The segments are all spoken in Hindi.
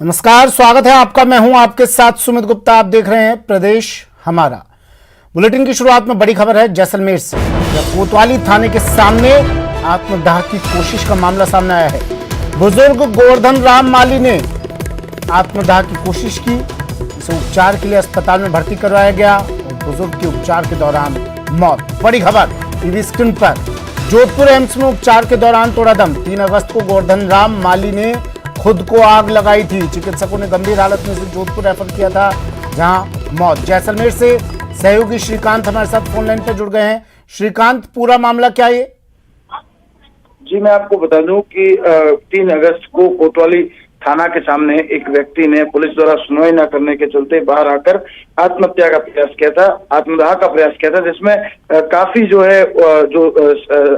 नमस्कार, स्वागत है आपका। मैं हूं आपके साथ सुमित गुप्ता। आप देख रहे हैं प्रदेश हमारा। बुलेटिन की शुरुआत में बड़ी खबर है जैसलमेर से। कोतवाली थाने के सामने आत्मदाह की कोशिश का मामला सामने आया है। बुजुर्ग गोवर्धन राम माली ने आत्मदाह की कोशिश की। इसे उपचार के लिए अस्पताल में भर्ती करवाया गया और बुजुर्ग के उपचार के दौरान मौत। बड़ी खबर टीवी स्क्रीन पर। जोधपुर एम्स में उपचार के दौरान तोड़ा दम। 3 अगस्त को गोवर्धन राम माली ने खुद को आग लगाई थी। चिकित्सकों ने गंभीर हालत में इसे जोधपुर रेफर किया था, जहां मौत। जैसलमेर से सहयोगी श्रीकांत हमारे साथ फोन लाइन पर जुड़ गए हैं। श्रीकांत, पूरा मामला क्या है? जी, मैं आपको बता दूं कि 3 अगस्त को कोतवाली थाना के सामने एक व्यक्ति ने पुलिस द्वारा सुनवाई न करने के चलते बाहर आकर आत्महत्या का प्रयास किया था, आत्मदाह का प्रयास किया था, जिसमें काफी जो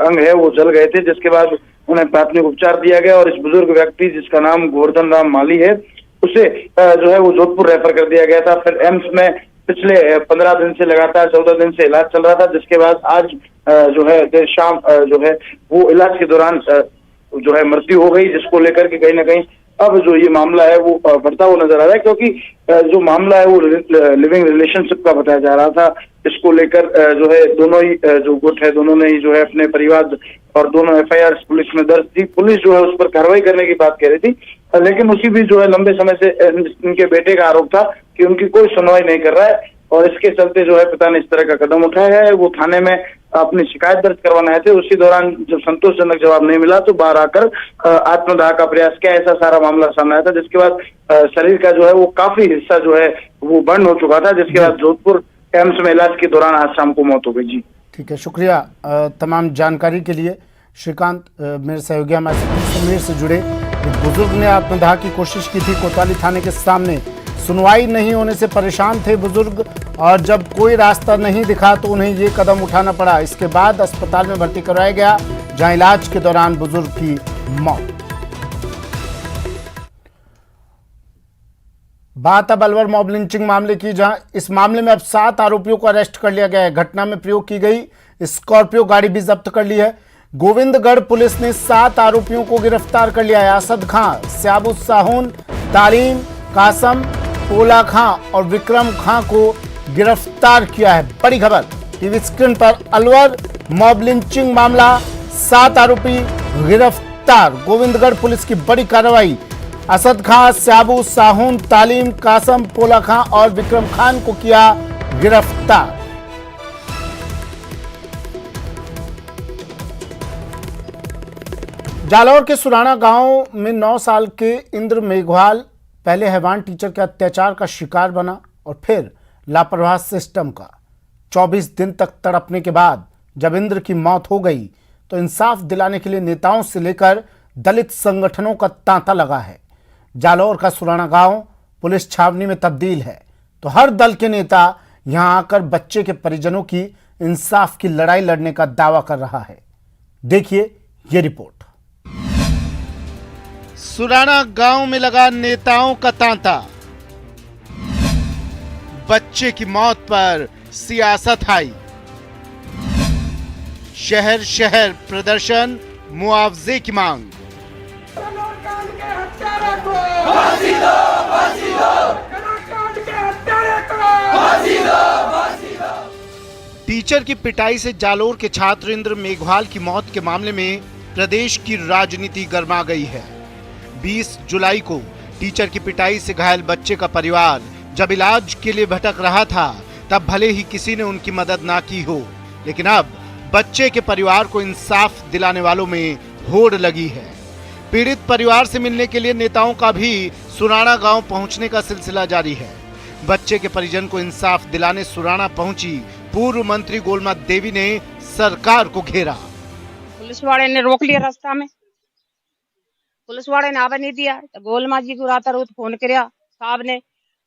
अंग है वो जल गए थे, जिसके बाद उन्हें प्राथमिक उपचार दिया गया और इस बुजुर्ग व्यक्ति जिसका नाम गोवर्धन राम माली है उसे वो जोधपुर रेफर कर दिया गया था। फिर एम्स में पिछले 15 दिन से लगातार 14 दिन से इलाज चल रहा था, जिसके बाद आज देर शाम वो इलाज के दौरान मृत्यु हो गई, जिसको लेकर के कहीं ना कहीं अब जो ये मामला है वो बढ़ता हुआ नजर आ रहा है, क्योंकि जो मामला है वो लिविंग रिलेशनशिप का बताया जा रहा था। इसको लेकर दोनों ही जो गुट है दोनों ने ही अपने परिवार और दोनों एफआईआर पुलिस में दर्ज थी। पुलिस उस पर कार्रवाई करने की बात कह रही थी, लेकिन उसी भी लंबे समय से इनके बेटे का आरोप था कि उनकी कोई सुनवाई नहीं कर रहा है और इसके चलते पिता ने इस तरह का कदम उठाया है। वो थाने में अपनी शिकायत दर्ज करवाने आए थे। उसी दौरान जब संतोषजनक जवाब नहीं मिला तो बाहर आकर आत्मदाह का प्रयास किया। ऐसा सारा मामला सामने आया था, जिसके बाद शरीर का वो काफी हिस्सा वो बर्न हो चुका था, जिसके बाद जोधपुर एम्स में इलाज के दौरान आज शाम को मौत हो गई। जी ठीक है, शुक्रिया तमाम जानकारी के लिए श्रीकांत। मेरे सहयोगी हमारे जैसलमेर से जुड़े। एक बुजुर्ग ने आत्मदाह की कोशिश की थी कोतवाली थाने के सामने। सुनवाई नहीं होने से परेशान थे बुजुर्ग और जब कोई रास्ता नहीं दिखा तो उन्हें ये कदम उठाना पड़ा। इसके बाद अस्पताल में भर्ती करवाया गया, जहां इलाज के दौरान बुजुर्ग की मौत। बात अब अलवर मॉब लिंचिंग मामले की, जहां इस मामले में अब 7 आरोपियों को अरेस्ट कर लिया गया है। घटना में प्रयोग की गई स्कॉर्पियो गाड़ी भी जब्त कर ली है। गोविंदगढ़ पुलिस ने 7 आरोपियों को गिरफ्तार कर लिया है। असद खां, स्याबुत साहून, तालीम, कासम, पोला खां और विक्रम खां को गिरफ्तार किया है। बड़ी खबर टीवी स्क्रीन पर। अलवर मॉब लिंचिंग मामला, 7 आरोपी गिरफ्तार। गोविंदगढ़ पुलिस की बड़ी कार्रवाई। असद खां, स्याबुत साहून, तालीम, कासम, पोला खां और विक्रम खान को किया गिरफ्तार। जालौर के सुराना गांव में 9 साल के इंद्र मेघवाल पहले हैवान टीचर के अत्याचार का शिकार बना और फिर लापरवाह सिस्टम का। 24 दिन तक तड़पने के बाद जब इंद्र की मौत हो गई तो इंसाफ दिलाने के लिए नेताओं से लेकर दलित संगठनों का तांता लगा है। जालौर का सुराना गांव पुलिस छावनी में तब्दील है, तो हर दल के नेता यहां आकर बच्चे के परिजनों की इंसाफ की लड़ाई लड़ने का दावा कर रहा है। देखिए ये रिपोर्ट। सुराना गांव में लगा नेताओं का तांता। बच्चे की मौत पर सियासत आई। शहर शहर प्रदर्शन, मुआवजे की मांग। टीचर की पिटाई से जालोर के छात्र इंद्र मेघवाल की मौत के मामले में प्रदेश की राजनीति गर्मा गई है। 20 जुलाई को टीचर की पिटाई से घायल बच्चे का परिवार जब इलाज के लिए भटक रहा था, तब भले ही किसी ने उनकी मदद ना की हो, लेकिन अब बच्चे के परिवार को इंसाफ दिलाने वालों में होड़ लगी है। पीड़ित परिवार से मिलने के लिए नेताओं का भी सुराना गांव पहुंचने का सिलसिला जारी है। बच्चे के परिजन को इंसाफ दिलाने सुराना पहुंची पूर्व मंत्री गोलमा देवी ने सरकार को घेरा। पुलिस वाले ने रोक लिया रास्ता में, पुलिस वाले ने आवे नहीं दिया। तो गोलमा जी को रातारूत फोन कराया साहब ने,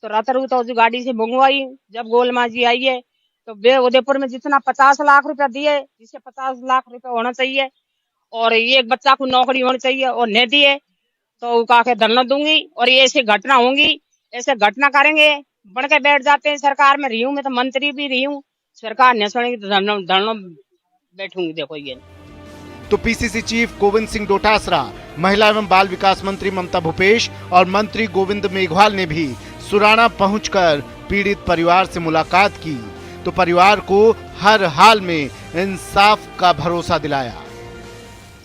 तो रातारूत गाड़ी से मंगवाई। जब गोलमा जी आई है तो बे उदयपुर में जितना 50 लाख रुपया दिए, जिसे 50 लाख रुपया होना चाहिए और ये एक बच्चा को नौकरी होनी चाहिए और नहीं दिए तो कहा के धरना दूंगी और ये ऐसी घटना होंगी, ऐसे घटना करेंगे। बढ़ के बैठ जाते हैं। सरकार में रही हूँ, मैं तो मंत्री भी रही हूँ, सरकार नहीं सुनेगी तो धरना बैठूंगी। देखो ये तो पीसीसी चीफ गोविंद सिंह डोटासरा, महिला एवं बाल विकास मंत्री ममता भूपेश और मंत्री गोविंद मेघवाल ने भी सुराना पहुंचकर पीड़ित परिवार से मुलाकात की, तो परिवार को हर हाल में इंसाफ का भरोसा दिलाया।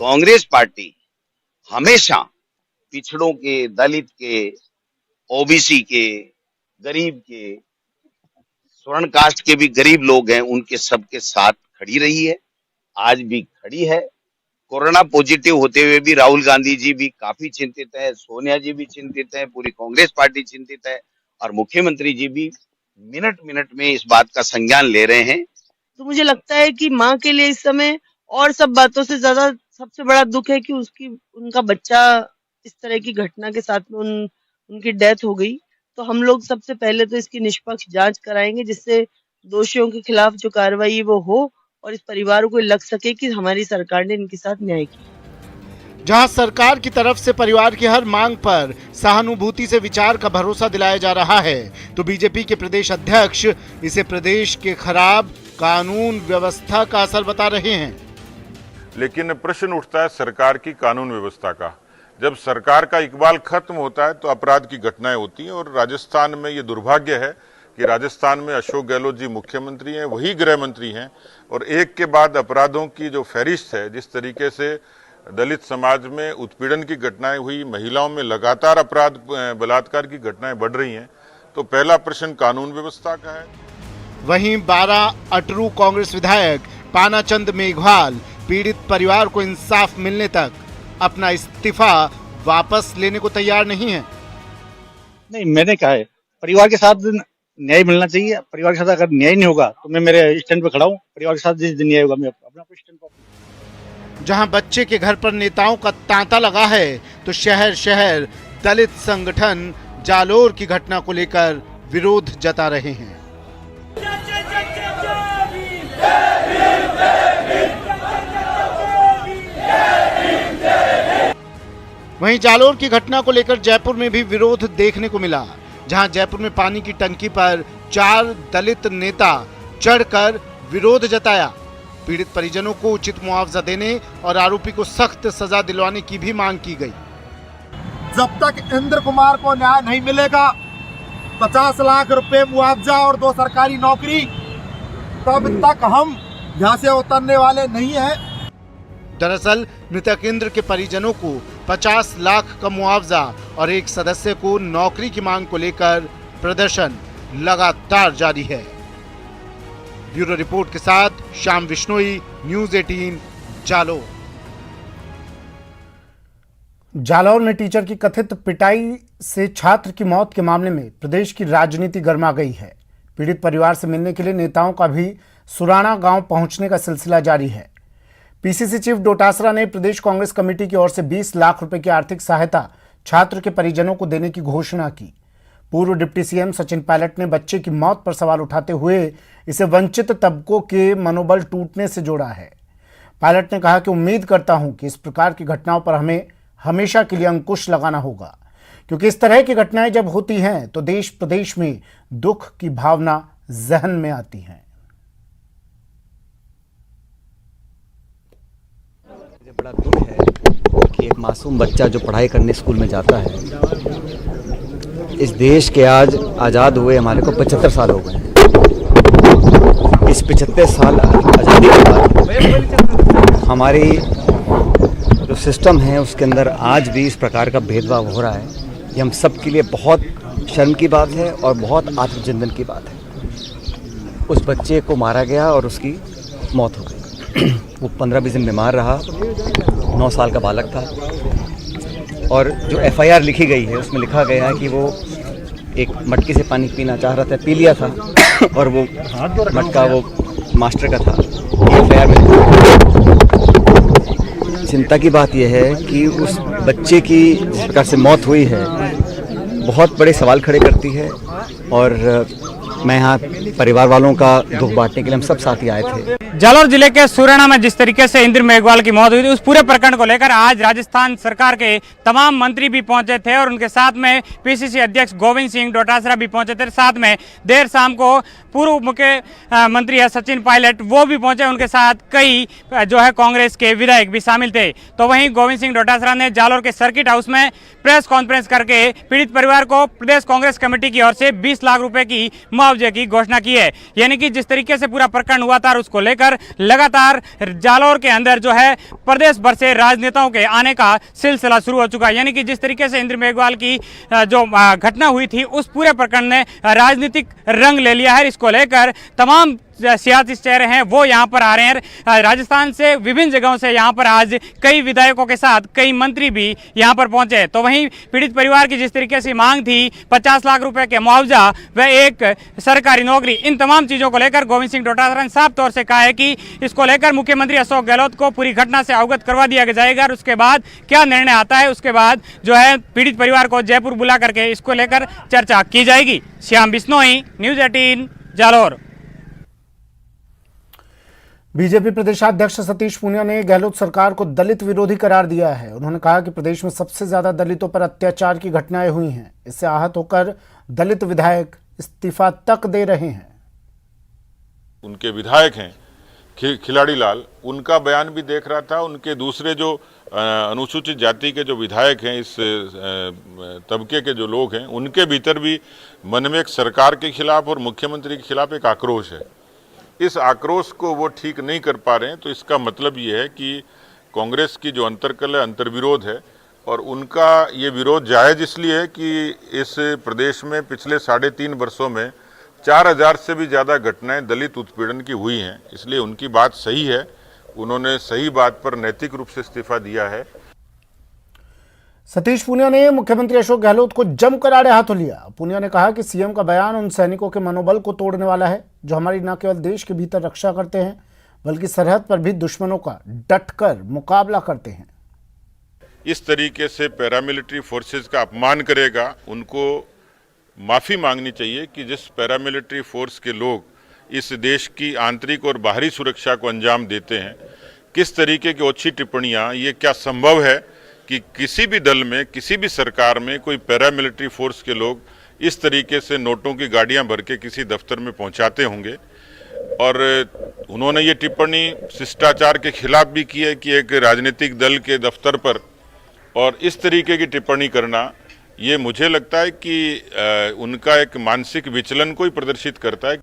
कांग्रेस पार्टी हमेशा पिछड़ों के, दलित के, ओबीसी के, गरीब के, स्वर्ण कास्ट के भी गरीब लोग हैं, उनके सबके साथ खड़ी रही है, आज भी खड़ी है। कोरोना पॉजिटिव होते हुए भी राहुल गांधी जी भी काफी चिंतित है, सोनिया जी भी चिंतित है, पूरी कांग्रेस पार्टी चिंतित है और मुख्यमंत्री जी भी मिनट मिनट में इस बात का संज्ञान ले रहे हैं। तो मुझे लगता है कि माँ के लिए इस समय और सब बातों से ज्यादा सबसे बड़ा दुख है कि उनका बच्चा इस तरह की घटना के साथ में उनकी डेथ हो गई। तो हम लोग सबसे पहले तो इसकी निष्पक्ष जांच कराएंगे, जिससे दोषियों के खिलाफ जो कार्रवाई वो हो और इस परिवार को लग सके कि हमारी सरकार ने इनके साथ न्याय किया। जहां सरकार की तरफ से परिवार की हर मांग पर सहानुभूति से विचार का भरोसा दिलाया जा रहा है, तो बीजेपी के प्रदेश अध्यक्ष इसे प्रदेश के खराब कानून व्यवस्था का असर बता रहे हैं। लेकिन प्रश्न उठता है सरकार की कानून व्यवस्था का। जब सरकार का इकबाल खत्म होता है तो अपराध की घटनाएं होती हैं, और राजस्थान में ये दुर्भाग्य है कि राजस्थान में अशोक गहलोत जी मुख्यमंत्री हैं, वही गृह मंत्री हैं, और एक के बाद अपराधों की जो फहरिस्त है, जिस तरीके से दलित समाज में उत्पीड़न की घटनाएं हुई, महिलाओं में लगातार अपराध बलात्कार की घटनाएं बढ़ रही हैं, तो पहला प्रश्न कानून व्यवस्था का है। वहीं 12 अटरू कांग्रेस विधायक पानाचंद मेघवाल पीड़ित परिवार को इंसाफ मिलने तक अपना इस्तीफा वापस लेने को तैयार नहीं है। नहीं, मैंने कहा है परिवार के साथ न्याय मिलना चाहिए। परिवार के साथ अगर न्याय नहीं होगा तो मैं मेरे स्टैंड पे खड़ा हूँ। परिवार के साथ जिस दिन न्याय होगा मैं अपना स्टैंड पे। जहां बच्चे के घर पर नेताओं का तांता लगा है, तो शहर शहर दलित संगठन जालोर की घटना को लेकर विरोध जता रहे हैं। वहीं जालोर की घटना को लेकर जयपुर में भी विरोध देखने को मिला, जहां जयपुर में पानी की टंकी पर 4 दलित नेता चढ़कर विरोध जताया। पीड़ित परिजनों को उचित मुआवजा देने और आरोपी को सख्त सजा दिलवाने की भी मांग की गई। जब तक इंद्र कुमार को न्याय नहीं मिलेगा, 50 लाख रुपए मुआवजा और 2 सरकारी नौकरी, तब तक हम यहाँ से उतरने वाले नहीं हैं। दरअसल मृतक इंद्र के परिजनों को 50 लाख का मुआवजा और एक सदस्य को नौकरी की मांग को लेकर प्रदर्शन लगातार जारी है। ब्यूरो रिपोर्ट के साथ श्याम विश्नोई, न्यूज़ 18 जालोर। जालौर में टीचर की कथित पिटाई से छात्र की मौत के मामले में प्रदेश की राजनीति गर्मा गई है। पीड़ित परिवार से मिलने के लिए नेताओं का भी सुराना गांव पहुंचने का सिलसिला जारी है। पीसीसी चीफ डोटासरा ने प्रदेश कांग्रेस कमेटी की ओर से 20 लाख रुपए की आर्थिक सहायता छात्र के परिजनों को देने की घोषणा की। पूर्व डिप्टी सीएम सचिन पायलट ने बच्चे की मौत पर सवाल उठाते हुए इसे वंचित तबकों के मनोबल टूटने से जोड़ा है। पायलट ने कहा कि उम्मीद करता हूं कि इस प्रकार की घटनाओं पर हमें हमेशा के लिए अंकुश लगाना होगा, क्योंकि इस तरह की घटनाएं जब होती हैं तो देश प्रदेश में दुख की भावना जहन में आती है। मुझे बड़ा दुख है कि एक मासूम बच्चा जो पढ़ाई करने स्कूल में जाता है, इस देश के आज आज़ाद हुए हमारे को 75 साल हो गए। इस 75 साल आज़ादी के बाद हमारी जो सिस्टम है उसके अंदर आज भी इस प्रकार का भेदभाव हो रहा है। ये हम सब के लिए बहुत शर्म की बात है और बहुत आत्मचिंतन की बात है। उस बच्चे को मारा गया और उसकी मौत हो गई। वो 15-20 दिन बीमार रहा, 9 साल का बालक था, और जो FIR लिखी गई है उसमें लिखा गया है कि वो एक मटकी से पानी पीना चाह रहा था, पी लिया था, और वो मटका वो मास्टर का था। FIR में चिंता की बात यह है कि उस बच्चे की जिस प्रकार से मौत हुई है बहुत बड़े सवाल खड़े करती है, और मैं यहाँ परिवार वालों का दुख बांटने के लिए हम सब साथी आए थे। जालौर जिले के सुरैना में जिस तरीके से इंद्र मेघवाल की मौत हुई थी, उस पूरे प्रकरण को लेकर आज राजस्थान सरकार के तमाम मंत्री भी पहुंचे थे और उनके साथ में पीसीसी अध्यक्ष गोविंद सिंह डोटासरा भी पहुंचे थे। साथ में देर शाम को पूर्व मुख्यमंत्री है सचिन पायलट, वो भी पहुंचे। उनके साथ कई जो है कांग्रेस के विधायक भी शामिल थे। तो वहीं गोविंद सिंह डोटासरा ने जालौर के सर्किट हाउस में प्रेस कॉन्फ्रेंस करके पीड़ित परिवार को प्रदेश कांग्रेस कमेटी की ओर से 20 लाख रुपए की मुआवजे की घोषणा की है। यानी कि जिस तरीके से पूरा प्रकरण हुआ था उसको लेकर लगातार जालौर के अंदर जो है प्रदेश भर से राजनेताओं के आने का सिलसिला शुरू हो चुका है। यानी कि जिस तरीके से इंद्र मेघवाल की जो घटना हुई थी, उस पूरे प्रकरण ने राजनीतिक रंग ले लिया है। इसको लेकर तमाम सियासी चेहरे हैं वो यहाँ पर आ रहे हैं। राजस्थान से विभिन्न जगहों से यहाँ पर आज कई विधायकों के साथ कई मंत्री भी यहाँ पर पहुंचे। तो वहीं पीड़ित परिवार की जिस तरीके से मांग थी 50 लाख रुपए के मुआवजा व एक सरकारी नौकरी, इन तमाम चीज़ों को लेकर गोविंद सिंह डोटासरा ने साफ तौर से कहा है कि इसको लेकर मुख्यमंत्री अशोक गहलोत को पूरी घटना से अवगत करवा दिया जाएगा और उसके बाद क्या निर्णय आता है उसके बाद जो है पीड़ित परिवार को जयपुर बुला करके इसको लेकर चर्चा की जाएगी। श्याम बिश्नोई, न्यूज़ 18 जालौर। बीजेपी प्रदेशाध्यक्ष सतीश पूनिया ने गहलोत सरकार को दलित विरोधी करार दिया है। उन्होंने कहा कि प्रदेश में सबसे ज्यादा दलितों पर अत्याचार की घटनाएं हुई हैं। इससे आहत होकर दलित विधायक इस्तीफा तक दे रहे हैं। उनके विधायक हैं खिलाड़ी लाल, उनका बयान भी देख रहा था। उनके दूसरे जो अनुसूचित जाति के जो विधायक हैं, इस तबके के जो लोग हैं, उनके भीतर भी मन में एक सरकार के खिलाफ और मुख्यमंत्री के खिलाफ एक आक्रोश है। इस आक्रोश को वो ठीक नहीं कर पा रहे हैं। तो इसका मतलब ये है कि कांग्रेस की जो अंतर्कलह अंतर्विरोध है और उनका ये विरोध जायज़ इसलिए है कि इस प्रदेश में पिछले 3.5 वर्षों में 4000 से भी ज़्यादा घटनाएं दलित उत्पीड़न की हुई हैं। इसलिए उनकी बात सही है, उन्होंने सही बात पर नैतिक रूप से इस्तीफा दिया है। सतीश पूनिया ने मुख्यमंत्री अशोक गहलोत को जमकर आड़े हाथों लिया। पूनिया ने कहा कि सीएम का बयान उन सैनिकों के मनोबल को तोड़ने वाला है जो हमारी न केवल देश के भीतर रक्षा करते हैं बल्कि सरहद पर भी दुश्मनों का डटकर मुकाबला करते हैं। इस तरीके से पैरामिलिट्री फोर्सेस का अपमान करेगा, उनको माफ़ी मांगनी चाहिए कि जिस पैरामिलिट्री फोर्स के लोग इस देश की आंतरिक और बाहरी सुरक्षा को अंजाम देते हैं, किस तरीके की ओछी टिप्पणियां, ये क्या संभव है कि किसी भी दल में, किसी भी सरकार में कोई पैरामिलिट्री फोर्स के लोग इस तरीके से नोटों की गाड़ियां भर के किसी दफ्तर में पहुंचाते होंगे। और उन्होंने ये टिप्पणी शिष्टाचार के खिलाफ भी की है कि एक राजनीतिक दल के दफ्तर पर और इस तरीके की टिप्पणी करना, ये मुझे लगता है कि उनका एक मानसिक विचलन को ही प्रदर्शित करता है।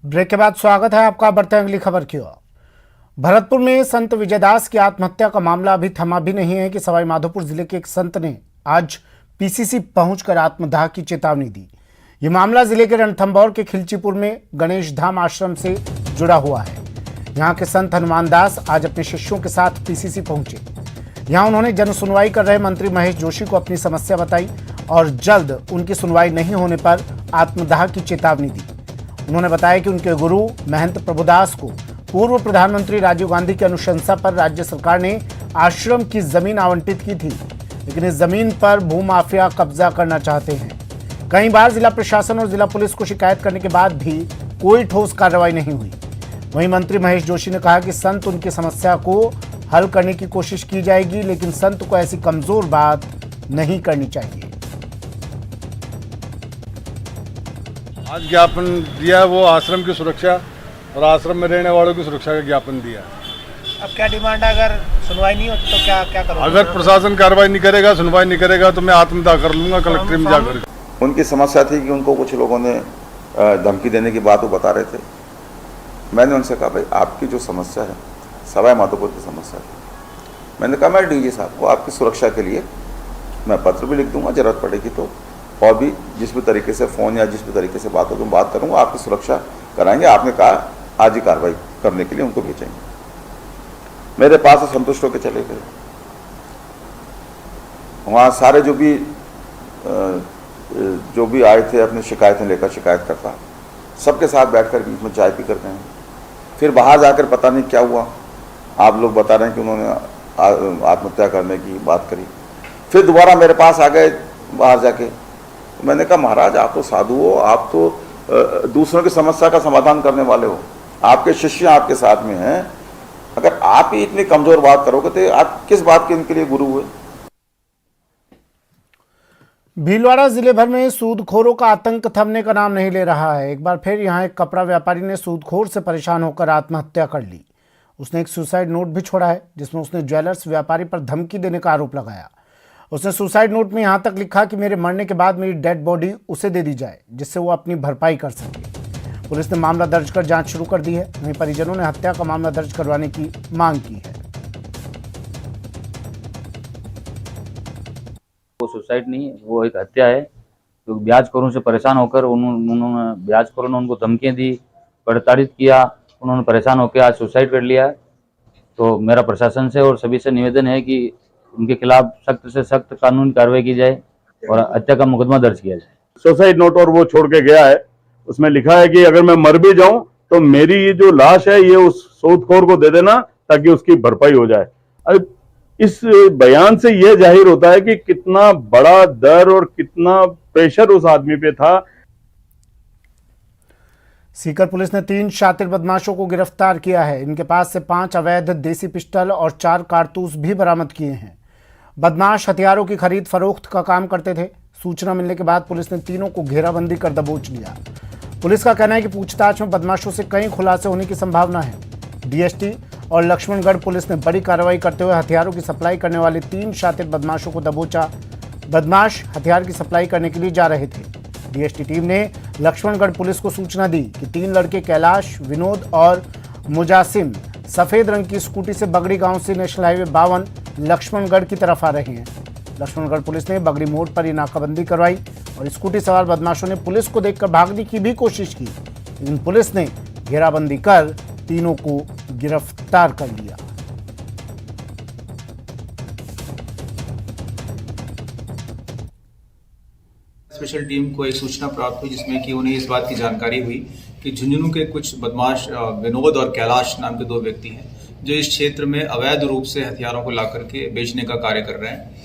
ब्रेक के बाद स्वागत है आपका। बढ़ते हैं अगली खबर की ओर। भरतपुर में संत विजयदास की आत्महत्या का मामला अभी थमा भी नहीं है कि सवाईमाधोपुर जिले के एक संत ने आज पीसीसी पहुंचकर आत्मदाह की चेतावनी दी। ये मामला जिले के रणथंभौर के खिलचीपुर में गणेश धाम आश्रम से जुड़ा हुआ है। यहाँ के संत हनुमान दास आज अपने शिष्यों के साथ पीसीसी पहुंचे। यहाँ उन्होंने जन सुनवाई कर रहे मंत्री महेश जोशी को अपनी समस्या बताई और जल्द उनकी सुनवाई नहीं होने पर आत्मदाह की चेतावनी दी। उन्होंने बताया कि उनके गुरु महंत प्रभुदास को पूर्व प्रधानमंत्री राजीव गांधी की अनुशंसा पर राज्य सरकार ने आश्रम की जमीन आवंटित की थी, लेकिन इस जमीन पर भूमाफिया कब्जा करना चाहते हैं। कई बार जिला प्रशासन और जिला पुलिस को शिकायत करने के बाद भी कोई ठोस कार्रवाई नहीं हुई। वहीं मंत्री महेश जोशी ने कहा कि संत उनकी समस्या को हल करने की कोशिश की जाएगी, लेकिन संत को ऐसी कमजोर बात नहीं करनी चाहिए। आज ज्ञापन दिया वो आश्रम की सुरक्षा और आश्रम में रहने वालों की सुरक्षा का ज्ञापन दिया। अब क्या डिमांड है? अगर सुनवाई नहीं होती तो क्या करोगे? अगर प्रशासन कार्रवाई नहीं करेगा, सुनवाई नहीं करेगा तो मैं आत्मदाह कर लूंगा कलेक्ट्रेट में जाकर। उनकी समस्या थी कि उनको कुछ लोगों ने धमकी देने की बात वो बता रहे थे। मैंने उनसे कहा भाई आपकी जो समस्या है सवाईमाधोपुर की समस्या है। मैंने कहा मैं डीजी साहब को आपकी सुरक्षा के लिए मैं पत्र भी लिख दूंगा, जरूरत पड़ेगी तो, और भी जिस भी तरीके से फ़ोन या जिस भी तरीके से बात होगी बात करूँगा, आपकी सुरक्षा कराएंगे। आपने कहा आज ही कार्रवाई करने के लिए उनको भेजेंगे। मेरे पास संतुष्ट होकर चले गए। वहाँ सारे जो भी आए थे अपनी शिकायतें लेकर, शिकायतकर्ता सबके साथ बैठकर बीच में चाय पी कर गए। फिर बाहर जाकर पता नहीं क्या हुआ, आप लोग बता रहे हैं कि उन्होंने आत्महत्या करने की बात करी। फिर दोबारा मेरे पास आ गए बाहर जाके। मैंने कहा महाराज आप तो साधु हो, आप तो दूसरों की समस्या का समाधान करने वाले हो, आपके शिष्य आपके साथ में हैं, अगर आप ही इतनी कमजोर बात करोगे तो आप किस बात के इनके लिए गुरु हुए। भीलवाड़ा जिले भर में सूदखोरों का आतंक थमने का नाम नहीं ले रहा है। एक बार फिर यहां एक कपड़ा व्यापारी ने सूदखोर से परेशान होकर आत्महत्या कर ली। उसने एक सुसाइड नोट भी छोड़ा है जिसमें उसने ज्वेलर्स व्यापारी पर धमकी देने का आरोप लगाया। उसने सुसाइड नोट में यहां तक लिखा कि मेरे मरने के बाद मेरी डेड बॉडी उसे दे दी जाए जिससे वो अपनी भरपाई कर सके। पुलिस ने मामला दर्ज कर जांच शुरू कर दी है। वहीं परिजनों ने हत्या का मामला दर्ज करवाने की मांग की है। वो सुसाइड नहीं है, वो एक हत्या है। क्योंकि ब्याजखोरों से परेशान होकर उन्होंने ब्याजखोरों ने उनको धमकियां दी, प्रताड़ित किया, उन्होंने परेशान होकर आज सुसाइड कर लिया। तो मेरा प्रशासन से और सभी से निवेदन है कि उनके खिलाफ सख्त से सख्त कानूनी कार्रवाई की जाए और हत्या का मुकदमा दर्ज किया जाए। सुसाइड नोट और वो छोड़ के गया है, उसमें लिखा है कि अगर मैं मर भी जाऊं तो मेरी ये जो लाश है ये उस सूदखोर को दे देना ताकि उसकी भरपाई हो जाए। अब इस बयान से यह जाहिर होता है कि कितना बड़ा डर और कितना प्रेशर उस आदमी पे था। सीकर पुलिस ने 3 शातिर बदमाशों को गिरफ्तार किया है। इनके पास से 5 अवैध देसी पिस्टल और 4 कारतूस भी बरामद किए हैं। बदमाश हथियारों की खरीद फरोख्त का काम करते थे। सूचना मिलने के बाद पुलिस ने तीनों को घेराबंदी कर दबोच लिया। पुलिस का कहना है कि पूछताछ में बदमाशों से कई खुलासे होने की संभावना है। डीएसटी और लक्ष्मणगढ़ पुलिस ने बड़ी कार्रवाई करते हुए हथियारों की सप्लाई करने वाले 3 शातिर बदमाशों को दबोचा। बदमाश हथियार की सप्लाई करने के लिए जा रहे थे। डीएसटी टीम ने लक्ष्मणगढ़ पुलिस को सूचना दी कि 3 लड़के कैलाश, विनोद और मुजासिम सफेद रंग की स्कूटी से बगड़ी गांव से नेशनल हाईवे 52 लक्ष्मणगढ़ की तरफ आ रहे हैं। लक्ष्मणगढ़ पुलिस ने बगड़ी मोड़ पर ये नाकाबंदी करवाई और स्कूटी सवार बदमाशों ने पुलिस को देखकर भागने की भी कोशिश की, लेकिन पुलिस ने घेराबंदी कर तीनों को गिरफ्तार कर लिया। स्पेशल टीम को एक सूचना प्राप्त हुई जिसमें कि उन्हें इस बात की जानकारी हुई कि झुंझुनू के कुछ बदमाश विनोद और कैलाश नाम के 2 व्यक्ति हैं जो इस क्षेत्र में अवैध रूप से हथियारों को लाकर के बेचने का कार्य कर रहे हैं।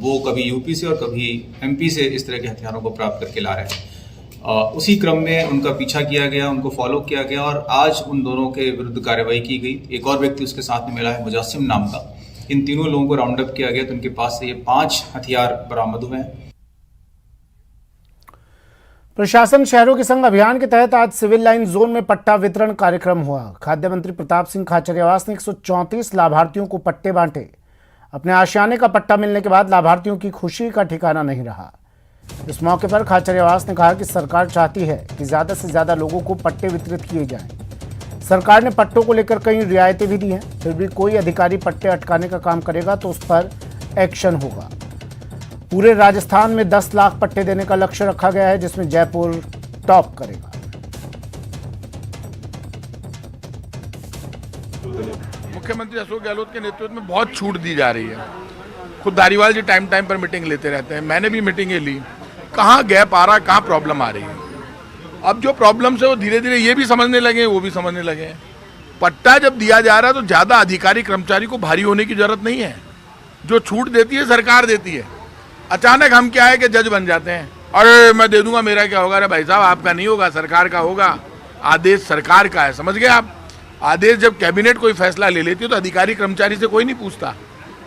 वो कभी यूपी से और कभी एमपी से इस तरह के हथियारों को प्राप्त करके ला रहे हैं। उसी क्रम में उनका पीछा किया गया, उनको फॉलो किया गया और आज उन दोनों के विरुद्ध कार्रवाई की गई। एक और व्यक्ति उसके साथ में मिला है मुजासिम नाम का। इन तीनों लोगों को राउंड अप किया गया तो उनके पास से ये 5 हथियार बरामद हुए हैं। प्रशासन शहरों के संग अभियान के तहत आज सिविल लाइन जोन में पट्टा वितरण कार्यक्रम हुआ। खाद्य मंत्री प्रताप सिंह खाचरियावास ने 134 लाभार्थियों को पट्टे बांटे। अपने आशियाने का पट्टा मिलने के बाद लाभार्थियों की खुशी का ठिकाना नहीं रहा। इस मौके पर खाचरियावास ने कहा कि सरकार चाहती है कि ज्यादा से ज्यादा लोगों को पट्टे वितरित किए जाएं। सरकार ने पट्टों को लेकर कई रियायतें भी दी हैं, फिर भी कोई अधिकारी पट्टे अटकाने का काम करेगा तो उस पर एक्शन होगा। पूरे राजस्थान में 10 लाख पट्टे देने का लक्ष्य रखा गया है, जिसमें जयपुर टॉप करेगा। मुख्यमंत्री अशोक गहलोत के नेतृत्व में बहुत छूट दी जा रही है। खुद धारीवाल जी टाइम पर मीटिंग लेते रहते हैं, मैंने भी मीटिंगें ली। कहाँ गैप आ रहा है, कहाँ प्रॉब्लम आ रही है। अब जो प्रॉब्लम्स है वो धीरे धीरे ये भी समझने लगे, वो भी समझने लगे हैं। पट्टा जब दिया जा रहा है तो ज़्यादा अधिकारी कर्मचारी को भारी होने की जरूरत नहीं है। जो छूट देती है सरकार देती है। अचानक हम क्या है कि जज बन जाते हैं, अरे मैं दे दूंगा, मेरा क्या होगा। अरे भाई साहब आपका नहीं होगा, सरकार का होगा। आदेश सरकार का है, समझ गए आप। आदेश जब कैबिनेट कोई फैसला ले लेती है तो अधिकारी कर्मचारी से कोई नहीं पूछता,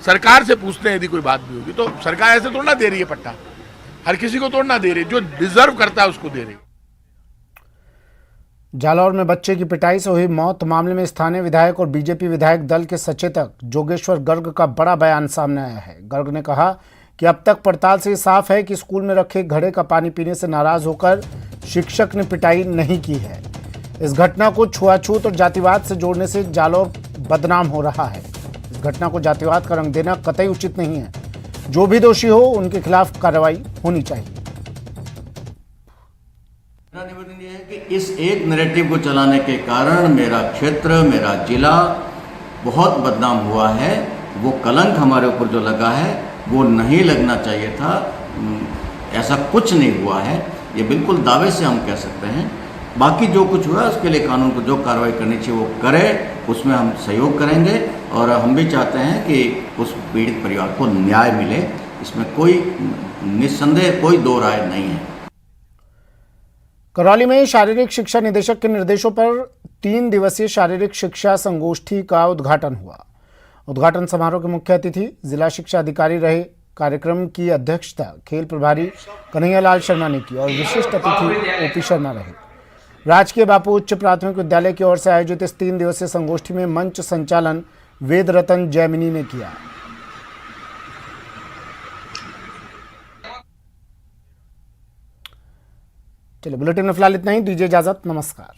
सरकार से पूछते हैं। यदि कोई बात भी होगी तो सरकार ऐसे थोड़ा ना दे रही है पट्टा, हर किसी को थोड़ा ना दे रही, जो डिजर्व करता है उसको दे रही। जालौर में बच्चे की पिटाई से हुई मौत मामले में स्थानीय विधायक और बीजेपी विधायक दल के सचेतक जोगेश्वर गर्ग का बड़ा बयान सामने आया है। गर्ग ने कहा कि अब तक पड़ताल से साफ है कि स्कूल में रखे घड़े का पानी पीने से नाराज होकर शिक्षक ने पिटाई नहीं की है। इस घटना को छुआछूत और जातिवाद से जोड़ने से जालौर बदनाम हो रहा है। इस घटना को जातिवाद का रंग देना कतई उचित नहीं है। जो भी दोषी हो उनके खिलाफ कार्रवाई होनी चाहिए। मेरा निवेदन यह है कि इस एक नैरेटिव को चलाने के कारण मेरा क्षेत्र, मेरा जिला बहुत बदनाम हुआ है। वो कलंक हमारे ऊपर जो लगा है वो नहीं लगना चाहिए था। ऐसा कुछ नहीं हुआ है, ये बिल्कुल दावे से हम कह सकते हैं। बाकी जो कुछ हुआ उसके लिए कानून को जो कार्रवाई करनी चाहिए वो करे, उसमें हम सहयोग करेंगे और हम भी चाहते हैं कि उस पीड़ित परिवार को न्याय मिले। इसमें कोई निस्संदेह कोई दो राय नहीं है। करौली में शारीरिक शिक्षा निदेशक के निर्देशों पर 3 दिवसीय शारीरिक शिक्षा संगोष्ठी का उद्घाटन हुआ। उद्घाटन समारोह के मुख्य अतिथि जिला शिक्षा अधिकारी रहे। कार्यक्रम की अध्यक्षता खेल प्रभारी कन्हैयालाल शर्मा ने की और विशिष्ट अतिथि ओपी शर्मा रहे। राजकीय बापू उच्च प्राथमिक विद्यालय की ओर से आयोजित इस 3 दिवसीय संगोष्ठी में मंच संचालन वेद रतन जैमिनी ने किया। चलिए, बुलेटिन में फिलहाल इतना ही। दीजिए इजाजत। नमस्कार।